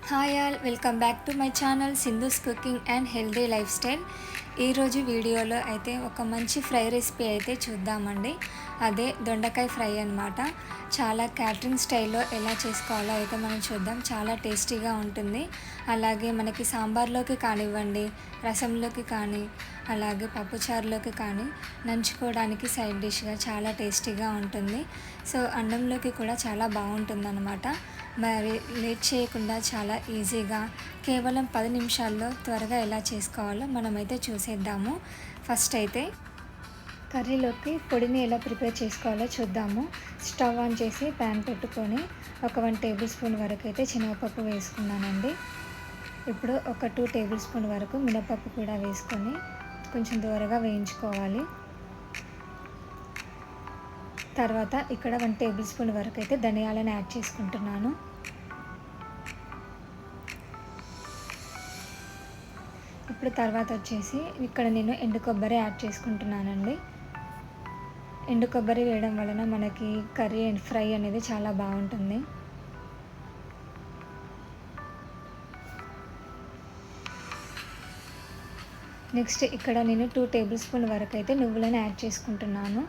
Hi all, welcome back to my channel Sindhu's cooking and healthy life style. ఈరోజు వీడియోలో అయితే ఒక మంచి ఫ్రై రెసిపీ అయితే చూద్దామండి. అదే దొండకాయ ఫ్రై అన్నమాట. చాలా క్యాటరింగ్ స్టైల్లో ఎలా చేసుకోవాలో అయితే మనం చూద్దాం. చాలా టేస్టీగా ఉంటుంది. అలాగే మనకి సాంబార్లోకి కానివ్వండి, రసంలోకి కానీ, అలాగే పప్పుచారులోకి కానీ నంచుకోవడానికి సైడ్ డిష్గా చాలా టేస్టీగా ఉంటుంది. సో అన్నంలోకి కూడా చాలా బాగుంటుందన్నమాట. మరి లేట్ చేయకుండా చాలా ఈజీగా కేవలం 10 నిమిషాల్లో త్వరగా ఎలా చేసుకోవాలో మనమైతే చూసేద్దాము. ఫస్ట్ అయితే కర్రీలోకి పొడిని ఎలా ప్రిపేర్ చేసుకోవాలో చూద్దాము. స్టవ్ ఆన్ చేసి ప్యాన్ పెట్టుకొని ఒక 1 టేబుల్ స్పూన్ వరకు అయితే శనగపప్పు వేసుకున్నానండి. ఇప్పుడు ఒక 2 టేబుల్ స్పూన్ వరకు మినపప్పు కూడా వేసుకొని కొంచెం దూరగా వేయించుకోవాలి. తర్వాత ఇక్కడ 1 టేబుల్ స్పూన్ వరకు అయితే ధనియాలను యాడ్ చేసుకుంటున్నాను. ఇప్పుడు తర్వాత వచ్చేసి ఇక్కడ నేను ఎండు కొబ్బరి యాడ్ చేసుకుంటున్నానండి. ఎండు కొబ్బరి వేయడం వలన మనకి కర్రీ అండ్ ఫ్రై అనేది చాలా బాగుంటుంది. నెక్స్ట్ ఇక్కడ నేను 2 టేబుల్ స్పూన్ వరకు అయితే నువ్వులను యాడ్ చేసుకుంటున్నాను.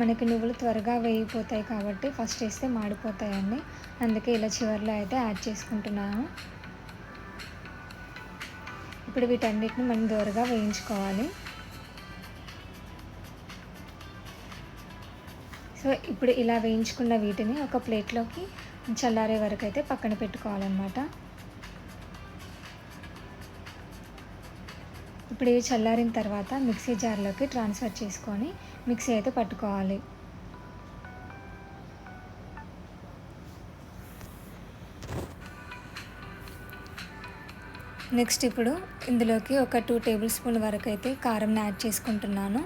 మనకి నువ్వులు త్వరగా వేగిపోతాయి కాబట్టి ఫస్ట్ వేస్తే మాడిపోతాయండి. అందుకే ఇలా చివరిలో అయితే యాడ్ చేసుకుంటున్నాను. ఇప్పుడు వీటన్నిటిని మనం దూరగా వేయించుకోవాలి. సో ఇప్పుడు ఇలా వేయించుకున్న వీటిని ఒక ప్లేట్లోకి చల్లారే వరకు అయితే పక్కన పెట్టుకోవాలన్నమాట. ఇప్పుడు ఇవి చల్లారిన తర్వాత మిక్సీ జార్లోకి ట్రాన్స్ఫర్ చేసుకొని మిక్సీ అయితే పట్టుకోవాలి. నెక్స్ట్ ఇప్పుడు ఇందులోకి ఒక 2 టేబుల్ స్పూన్ వరకు అయితే కారంని యాడ్ చేసుకుంటున్నాను.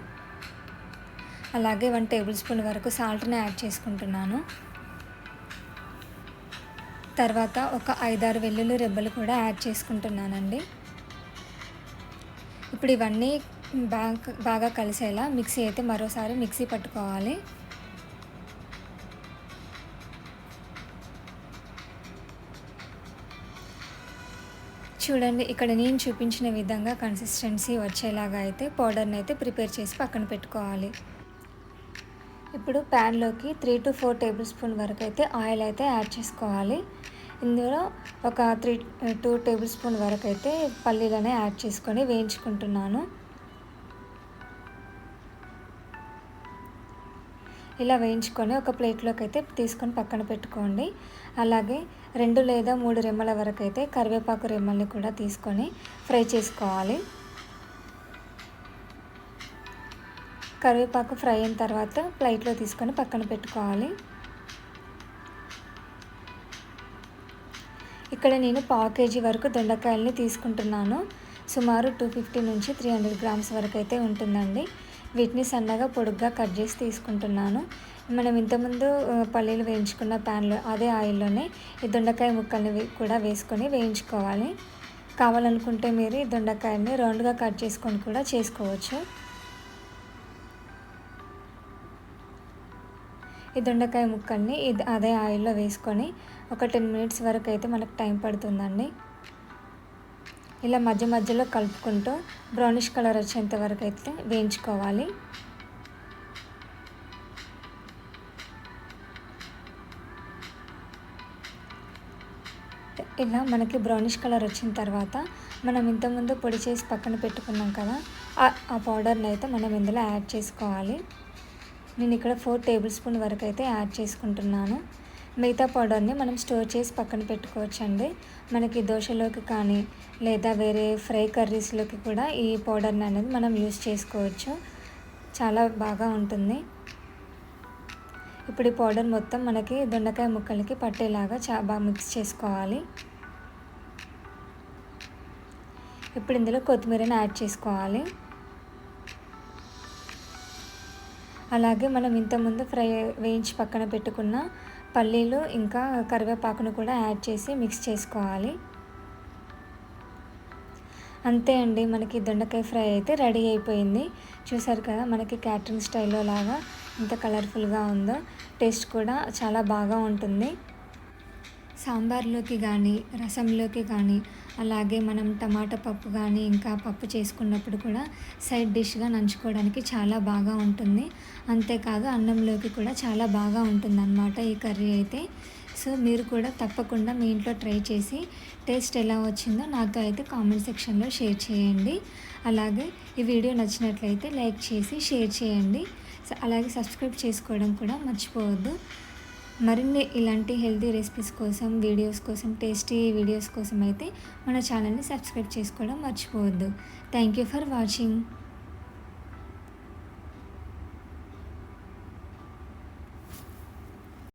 అలాగే 1 టేబుల్ స్పూన్ వరకు సాల్ట్ని యాడ్ చేసుకుంటున్నాను. తర్వాత ఒక 5-6 వెల్లుల్లి రెబ్బలు కూడా యాడ్ చేసుకుంటున్నానండి. ఇప్పుడు ఇవన్నీ బాగా కలిసేలా మిక్సీ అయితే మరోసారి మిక్సీ పట్టుకోవాలి. చూడండి, ఇక్కడ నేను చూపించిన విధంగా కన్సిస్టెన్సీ వచ్చేలాగా అయితే పౌడర్ని అయితే ప్రిపేర్ చేసి పక్కన పెట్టుకోవాలి. ఇప్పుడు ప్యాన్లోకి 3 to 4 టేబుల్ స్పూన్ వరకు అయితే ఆయిల్ అయితే యాడ్ చేసుకోవాలి. ఇందులో ఒక 2 టేబుల్ స్పూన్ వరకు అయితే పల్లీలను యాడ్ చేసుకొని వేయించుకుంటున్నాను. ఇలా వేయించుకొని ఒక ప్లేట్లోకి అయితే తీసుకొని పక్కన పెట్టుకోండి. అలాగే 2 లేదా 3 రెమ్మల వరకు అయితే కరివేపాకు రెమ్మల్ని కూడా తీసుకొని ఫ్రై చేసుకోవాలి. కరివేపాకు ఫ్రై అయిన తర్వాత ప్లేట్లో తీసుకొని పక్కన పెట్టుకోవాలి. ఇక్కడ నేను 1/2 kg వరకు దొండకాయలని తీసుకుంటున్నాను. సుమారు 250 నుంచి 300 గ్రామ్స్ వరకు అయితే ఉంటుందండి. వీటిని సన్నగా పొడుగ్గా కట్ చేసి తీసుకుంటున్నాను. మనం ఇంతకుముందు పల్లీలు వేయించుకున్న ప్యాన్లో అదే ఆయిల్లోనే ఈ దొండకాయ ముక్కల్ని కూడా వేసుకొని వేయించుకోవాలి. కావాలనుకుంటే మీరు ఈ దొండకాయని రౌండ్గా కట్ చేసుకొని కూడా చేసుకోవచ్చు. ఈ దొండకాయ ముక్కల్ని అదే ఆయిల్లో వేసుకొని ఒక 10 మినిట్స్ వరకు అయితే మనకు టైం పడుతుందండి. ఇలా మధ్య మధ్యలో కలుపుకుంటూ బ్రౌనిష్ కలర్ వచ్చేంత వరకు అయితే వేయించుకోవాలి. ఇలా మనకి బ్రౌనిష్ కలర్ వచ్చిన తర్వాత మనం ఇంతకుముందు పొడి చేసి పక్కన పెట్టుకున్నాం కదా, ఆ పౌడర్ని అయితే మనం ఇందులో యాడ్ చేసుకోవాలి. నేను ఇక్కడ 4 టేబుల్ స్పూన్ వరకు అయితే యాడ్ చేసుకుంటున్నాను. మిగతా పౌడర్ని మనం స్టోర్ చేసి పక్కన పెట్టుకోవచ్చండి. మనకి దోశలోకి కానీ లేదా వేరే ఫ్రై కర్రీస్లోకి కూడా ఈ పౌడర్ని అనేది మనం యూస్ చేసుకోవచ్చు. చాలా బాగా ఉంటుంది. ఇప్పుడు ఈ పౌడర్ మొత్తం మనకి దొండకాయ ముక్కలకి పట్టేలాగా బాగా మిక్స్ చేసుకోవాలి. ఇప్పుడు ఇందులో కొత్తిమీరని యాడ్ చేసుకోవాలి. అలాగే మనం ఇంతకుముందు వేయించి పక్కన పెట్టుకున్న పల్లీలు ఇంకా కరివేపాకును కూడా యాడ్ చేసి మిక్స్ చేసుకోవాలి. అంతే అండి, మనకి దొండకాయ ఫ్రై అయితే రెడీ అయిపోయింది. చూసారు కదా, మనకి క్యాటరింగ్ స్టైల్లో లాగా ఎంత కలర్ఫుల్గా ఉందో. టేస్ట్ కూడా చాలా బాగా ఉంటుంది. సాంబార్లోకి కానీ, రసంలోకి కానీ, అలాగే మనం టమాటా పప్పు కానీ, ఇంకా పప్పు చేసుకున్నప్పుడు కూడా సైడ్ డిష్‌గా నంచుకోవడానికి చాలా బాగా ఉంటుంది. అంతేకాదు అన్నంలోకి కూడా చాలా బాగా ఉంటుందన్నమాట ఈ కర్రీ అయితే. సో, మీరు కూడా తప్పకుండా మీ ఇంట్లో ట్రై చేసి టేస్ట్ ఎలా వచ్చిందో నాతో అయితే కామెంట్ సెక్షన్‌లో షేర్ చేయండి. అలాగే ఈ వీడియో నచ్చినట్లయితే లైక్ చేసి షేర్ చేయండి. అలాగే సబ్స్క్రైబ్ చేసుకోవడం కూడా మర్చిపోవద్దు. మరిన్ని ఇలాంటి హెల్తీ రెసిపీస్ కోసం, వీడియోస్ కోసం, టేస్టీ వీడియోస్ కోసం అయితే మన ఛానల్ని సబ్స్క్రైబ్ చేసుకోవడం మర్చిపోవద్దు. Thank you for watching.